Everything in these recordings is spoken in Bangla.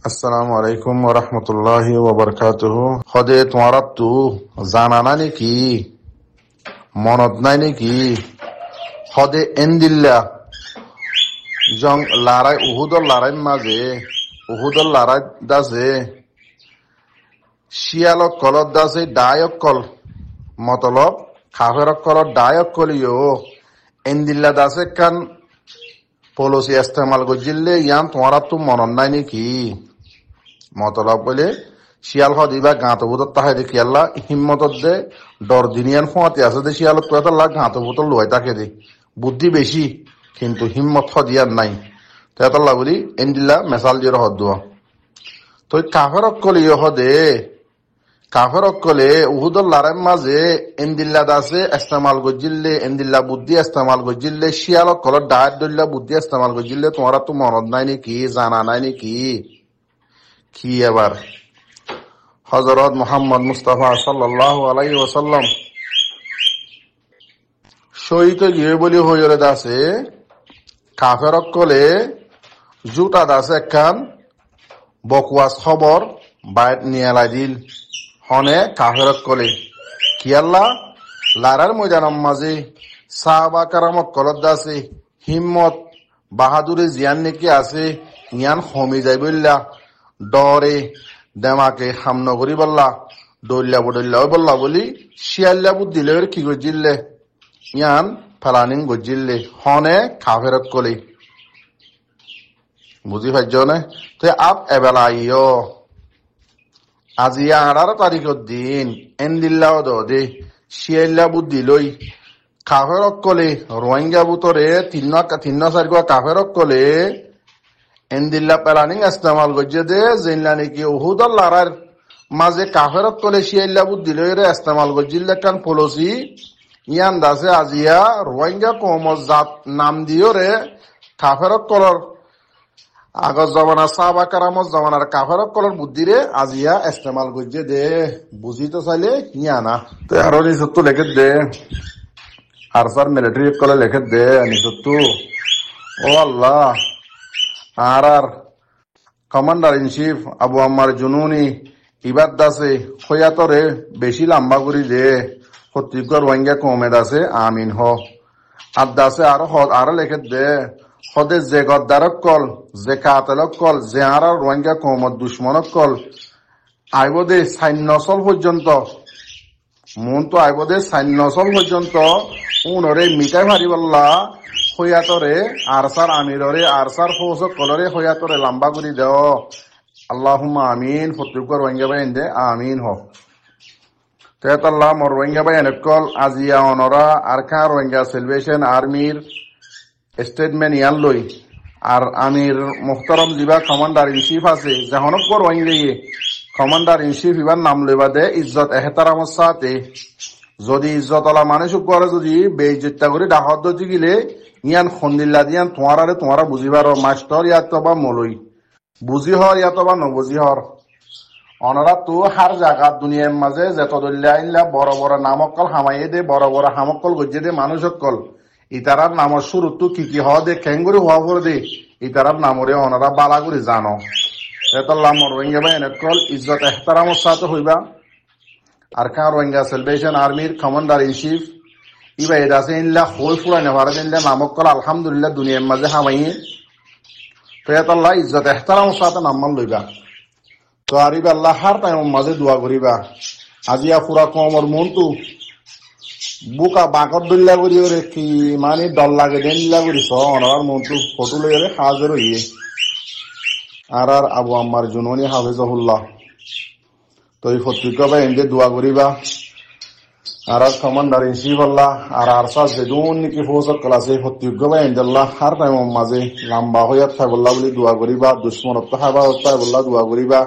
আসসালামু আলাইকুম ওয়া রাহমাতুল্লাহি ওয়া বারাকাতুহু। হদে তোমার তো জানা নাই নাকি, মনত নাই নাকি? হদে এন্দিল্লা জং লড়াই উহুদর লড়াই মাঝে উহুদর লড়াই দাসে শিয়ালক কলত দাসে ডায়ক কল মতলব কাফেরক কলত ডায়ক কলিও এন্দিল্লা দাসে কান পলিসি ইস্তেমাল গজিল্লে ইয়ান তোমার তো মনত নাই নাকি? মতলব বলে শিয়াল হদিবা গাঁত বুতর তাহে দেখি আল্লাহ হিম্মতর দে ডর দিনিয়ান ফোঁয়াতে আছে দে শিয়াল আল্লাহ গাঁত বুতর লোয়াই তাকে দে বুদ্ধি বেশি কিন্তু হিম্মত হদিয়ার নাই তাল্লাহ বলি এন্দিল্লা মেসাল দিয়ে হদ দোয়া তো কাফের অক্কলে হদে কাফের অক্কলে উহুদর লারের মাঝে এন্দিল্লা দাসে ইস্তেমাল গজিল্লে এন্দিল্লা বুদ্ধি ইস্তেমাল গজিল্লে শিয়াল অক্কলের ডায়ের দল্লা বুদ্ধি ইস্তেমাল গজিল্লে তোমার তো মনত নাই নাকি, জানা নাই নাকি? কি এবার হযরত মুহাম্মদ মুস্তাফা সাল্লাল্লাহু আলাইহি ওয়াসাল্লাম শহীদ গিয়ে বলি হইরে দাসে কাফের কলে জুতা দাসে একখান বকওয়াস খবর বাইট নিয়ে লাই দিল হনে কাফের কলে কি আল্লাহ লারার ময়দানের মাঝে সাহাবা কারামক কলত দাসে হিম্মত বাহাদুরে জিয়ান নাকি আছে ইয়ান হমি যাই বললা ডরে দেমাকে হামন করি বললা দৌল্লা বদল্লা বললা বলি শিয়াল্লা বুদ্ধিলে কি গজিল্লে ইয়ান ফেলানিং গজিল্লে হনে কাফেরত কলি বুঝি পাইছ নে? তো আপ এবেলা আইও আজি 18 তারিখের দিন এন্দিল্লাও দে শিয়াল্লা বুদ্ধি লই কাফেরত কলে রোহিঙ্গা বুতরে তিন 4 কাফেরত কলে এন্দিল্লা প্যালানিং ইস্তেমাল গজ্জে দে জেনলা নাকি উহুদর লড়ার মাঝে কাফেরত কলে শিয়াল্লা বুদ্ধি লইরে ইস্তেমাল গজ্জিল্লে কান পলসি ইয়ান দাসে আজিয়া রোহিঙ্গা কওমর জাত নাম দিও রে কাফেরত কলর আগর জমানা সাহাবা কারামত জমানার কাফেরত কলর বুদ্ধি রে আজিয়া ইস্তেমাল গজ্জে দে বুঝি তো চাইলে ইয়ানা তো আরো নিচত্তু লেখে দে আরসার মিলিটারি কলে লেখে দে নিচত্তু ও আল্লাহ আর কমান্ডার ইন চিফ আবু আম্মার জুনুনি ইবাদ দাসে খয়াতরে বেশি লম্বা করি দে ছত্তিশগড় রোহিঙ্গা কমে দাসে আমিন হ আর দাসে আরো লেখে দে হদে যে গদ্দারক কল যে কাতেলক কল যে আর রোহিঙ্গা কমত দুশ্মনক কল আইব দে সাইন্যসল পর্যন্ত মন তো আইব দে সাইন্যসল পর্যন্ত উনরে মিটাই ভারিবল্লা হইয়াতরে আরসার আমিররে আরসার ফৌজক কলরে হইয়াতরে লম্বা করি দেও আল্লাহুম্মা আমিন ফতুকর রোহিঙ্গা বাই দে আমিন হ তেতাল্লাহ মর রোহিঙ্গা বাই এনেকল আজিয়া অনরা আর খা রোহিঙ্গা সেলিব্রেশন আর্মির স্টেটমেন্ট ইয়ান লই আর আমির মুখতারম দিবা কমান্ডার ইন চিফ আছে যখনক রোহিঙ্গা কমান্ডার ইন চিফ ইবার নাম লইবা দে ইজ্জত এহতারামত সাথে যদি ইজ্জতলা মানুষ করে যদি বেইজ্জতটা করে ডাকত দতি গিলে ইয়ান খন্দিল্লা দিয়ান তোমারা বুঝিবার মাস্টার ইয়াত বা মলই বুঝি হর ইয়াত বা নবুঝি হর অনরা তো হার জায়গার দুনিয়ার মাঝে যেত দল্লা আইনলা বড় বড় নামকল হামাইয়ে দে বড় বড় হামকল গজ্জে দে মানুষ অকল ইতারার নামর শুরু তো কি হওয়া দে খেঙ্গুরি হওয়া করে দে ইতারার নামরে অনরা বালা করে জানো এতাল্লাহ মর রোহিঙ্গা ভাই এনেকল ইজ্জত এহতারামর সাথে হইবা আর খা রোহিঙ্গা সেলিব্রেশন আর্মির কমান্ডার ইন চিফ ইবা এটা আছে ইনলা হই ফুরাই না ভারত ইনলা নামক কল আলহামদুলিল্লাহ দুনিয়ার মাঝে হামাইয়ে তো এতাল্লাহ ইজ্জত এহতারামর সাথে নাম্মান লইবা তো আরিবা আল্লাহ হার টাইমের মাঝে দোয়া করিবা আজিয়া ফুরা কমর মনটু বুকা বাঁকর দল্লা করি ওরে কি মানে ডল লাগে দেনলা করিস অনার মনটু ফটো লই ওরে হাজার হইয়ে আর আবু আম্মার জুনুনি হাফিজাহুল্লাহ তো এই ফতুকা ভাই এনদে দোয়া করিবা আর কমান্ডার ইন চিফ আল্লাহ আর আরসা যেদুন নাকি ফৌজক ক্লাসে ফতুকা ভাই এনদাল্লাহ হার টাইমের মাঝে লম্বা হইয়া থাকবল্লা বলি দোয়া করিবা দুশ্মনত হাবা হত্যায় বললা দোয়া করিবা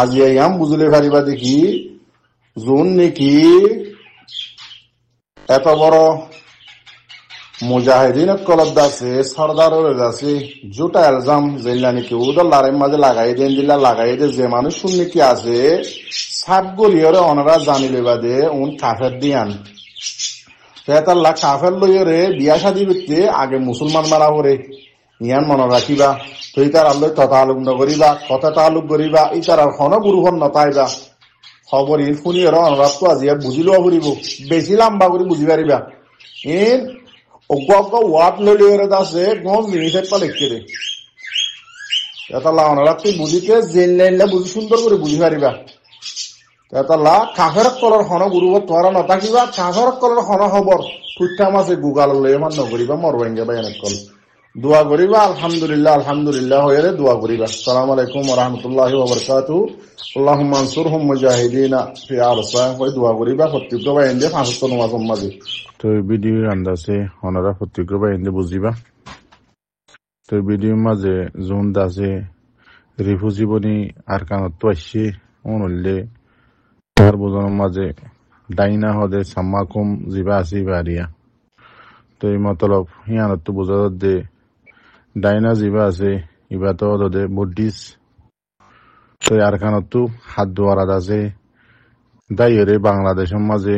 আজি ইয়াম বুঝলে পারিবা দেখি জুন নাকি এত বড় মুজাহিদিন কলত দাসে সর্দার দাসে জুটা এলজাম জেলা নাকি উদল লারের মাঝে লাগাই দেন দিলা লাগাই দে যে মানুষ শুন নাকি আছে সাপ গলিয়রে অনরা জানি লেবা দে উন কাফের দিয়ান তেতাল্লা কাফের লইয়রে বিয়া শাদি করতে আগে মুসলমান মারা করে ইয়ান মনে রাখিবা তো ইতার আল্লই তালুক নকরিবা কথা তালুক করিবা ইতার আর হন গুরুহন নতাইবা খবর ইন শুনি আর অনুরাধ আজিয়া বুঝিলেও ফুরিব বেশি লম্বা করে বুঝি পারিবা ইন অজ্ঞ অজ্ঞ ওয়াট লইলে আছে গম জিনিসের পা লিখে দে এটা লা অনুরাধ তুই বুঝিতে জেল লাইনলে বুঝি সুন্দর করে বুঝি পারিবা এটা লা কাফের কলর হন গুরুব তোরা নতাকিবা কাফের কলর হন খবর ফুটটা মাছে গুগাল লই মান নকরিবা মরবেঙ্গে বায়ানত কল দোয়া করিবা আলহামদুলিল্লাহ আলহামদুলিল্লাহ হয়ে দোয়া করিবা। আসসালামু আলাইকুম ওয়া রাহমাতুল্লাহি ওয়া বারাকাতুহু। আল্লাহুম্মা আনসুরহুম মুজাহিদিনা ফি আরসাহ হয়ে দোয়া করিবা প্রত্যেক বাইন্দে 500 নামাজ মাঝে তো ভিডিওর আন্দাজে ওনারা প্রত্যেক বাইন্দে বুঝিবা তো ভিডিওর মাঝে জোন দাসে রিফু জীবনী আর কানত আসছে অনলে তার বোঝানোর মাঝে ডাইনা হদে সাম্মাকুম জিবা আসি বাড়িয়া তো এই মতলব হিয়ানত তো বোঝা দে ডাইনা জিবা আছে ইবা তো দে বুদ্ধিস তো আর কানতো হাত দোয়ারাত আছে দাইরে বাংলাদেশের মাঝে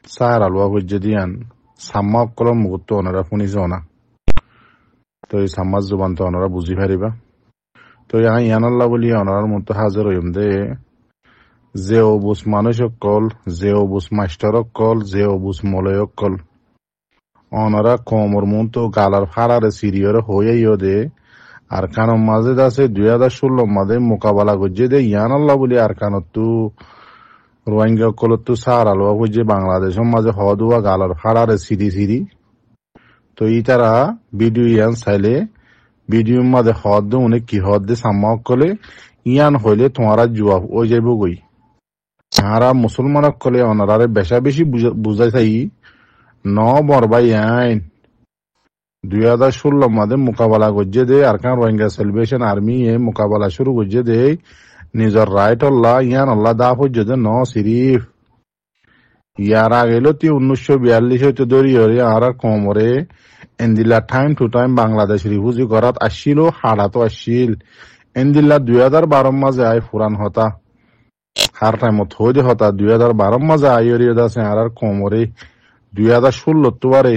সার আলুয়া হইজে দিয়ান সাম্মা কলম মুহূর্ত ওনারা শুনিছ না তো এই সাম্মাজ জবান তো ওনারা বুঝি পারিবা তো ইয়ানাল্লাহ বলি ওনার মতো হাজার হইম দে যে অবুস মানুষ অকল যে অবুস মাস্টার অকল যে অবুস মলয় অকল ওনারা কমর মন তো গালার ফাড়ারে সিরিয়র হয়ে দে আর কানের মাঝে আছে 2016 মাঝে মোকাবেলা করছে দে ইয়ানাল্লাহ বলি আর কানত তো রোহিঙ্গা অকলত তো সার আলো হইছে বাংলাদেশের মাঝে হদুয়া গালার ফাড়ারে সিরি তো ই তারা ভিডিও ইয়ান চাইলে ভিডিওর মাঝে হদ দে অনেক কি হদ দে সাম্মা অকলে ইয়ান হইলে তোমারা জুয়া ওই যাইব গই তারা মুসলমান অকলে ওনারে বেশা বেশি বুঝাই চাই ন বরবাই আইন 2016 মাঝে মোকাবেলা করছে দে আর কান রোহিঙ্গা সেলিব্রেশন আর্মি এ মোকাবেলা শুরু করছে দে নিজের রাইট আল্লাহ ইয়ান আল্লাহ দা হচ্ছে দে ন সিরিফ ইয়ার আগে 1942 হইতে ধরি হরে আর কমরে এন্দিলা time to time Bangladesh refugee করাত আসছিল হাড়াতো আসছিল এন্দিলা 2012 মাঝে আই ফুরান হতা হার টাইমত হইতে হতা 2012 মাঝে আইয়রি আছে আর কমরে 2016 তোয়ারে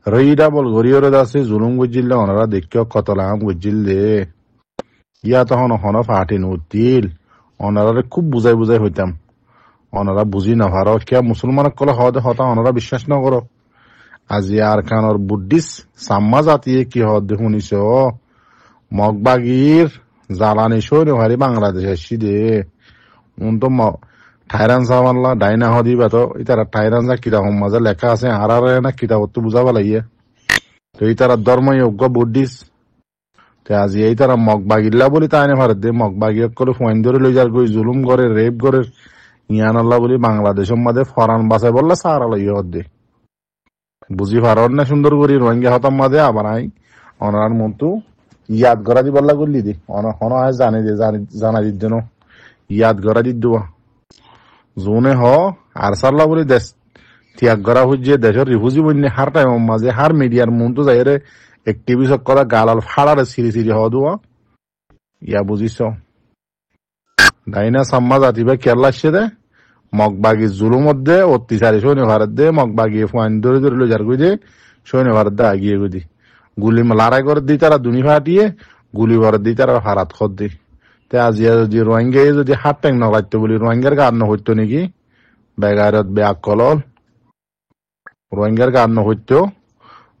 রইডা বল গরিয়রে আছে জুলুম গজিল্লা ওনারা দেখিও কতলাম গজিল্লে ইয়া তখন হন ফাটিন উতিল ওনারা খুব বুঝাই হইতাম ওনারা বুঝি না ভার কিয়া মুসলমান কলে হদে হতা ওনারা বিশ্বাস না করো আজি আর কানর বুদ্ধিস সাম্মা জাতিয়ে কি হদ শুনিছ মগবাগির জ্বালানি সৈন্য হারি বাংলাদেশ আসছি দে উন তো ঠাইরান সামাল্লা ডাইনা হদি বা তো ইতারা ঠাইরান যা কিতাব মাঝে লেখা আছে আর না কিতাব তো বুঝাবা লাগিয়ে তো ইতারা ধর্মযোগ্য বুদ্ধিস তে আজি এই তারা মগবাগিল্লা বলি তাই না ভারত দে মগবাগি করে ফোন ধরে লই যার গই জুলুম করে রেপ করে ইয়ান আল্লাহ বলি বাংলাদেশের মাঝে ফরান বাসায় বললে সারা লইয়া হদ্দে বুঝি পারন না সুন্দর করি রোহিঙ্গা হতাম মাঝে আবার আই অনার মতো ইয়াদ গড়া দি বললা করলি দি হন আয় জানি দে জানা দির জন্য ইয়াদ গড়া দি দেওয়া জোনে হ আর সাল্লা বলি দেশ ত্যাগ করা হচ্ছে দেশের রিফিউজি বন্যে হার টাইম মাঝে হার মিডিয়ার মন তো যাই রে একটিভিস্ট করা গালাল ফাড়ারে সিরি হওয়া দেওয়া ইয়া বুঝিস ডাইনা সাম্মা জাতিবা কেরলা আসছে দে মগবাগি জুলুম দে অত্যাচারী সৈন্য ভারত দে মগবাগি ফাইন ধরে লো যার গই দে সৈন্য ভারত দে আগিয়ে গই দি গুলি লড়াই করে দি তারা দুনি ফাটিয়ে গুলি ভারত দি তারা হারাত খত দি তে আজিয়া যদি রোহিঙ্গা যদি হাত ট্যাং নলাইতো বলি রোহিঙ্গার গান হইতো নাকি বেগারত বেআ কলল রোহিঙ্গার গান হইতো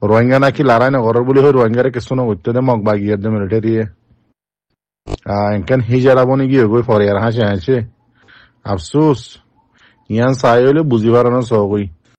রোহিঙ্গা নাকি লড়াই না করার বলি রোহিঙ্গারে কিছু না হইতো দে মগবাগিয়ার দে মিলিটারি এনকেন হিজারা বনি গিয়ে গই ফরিয়ার হাসে হাসে আফসোস ইয়ান চাই হইলে বুঝি পারো না সবই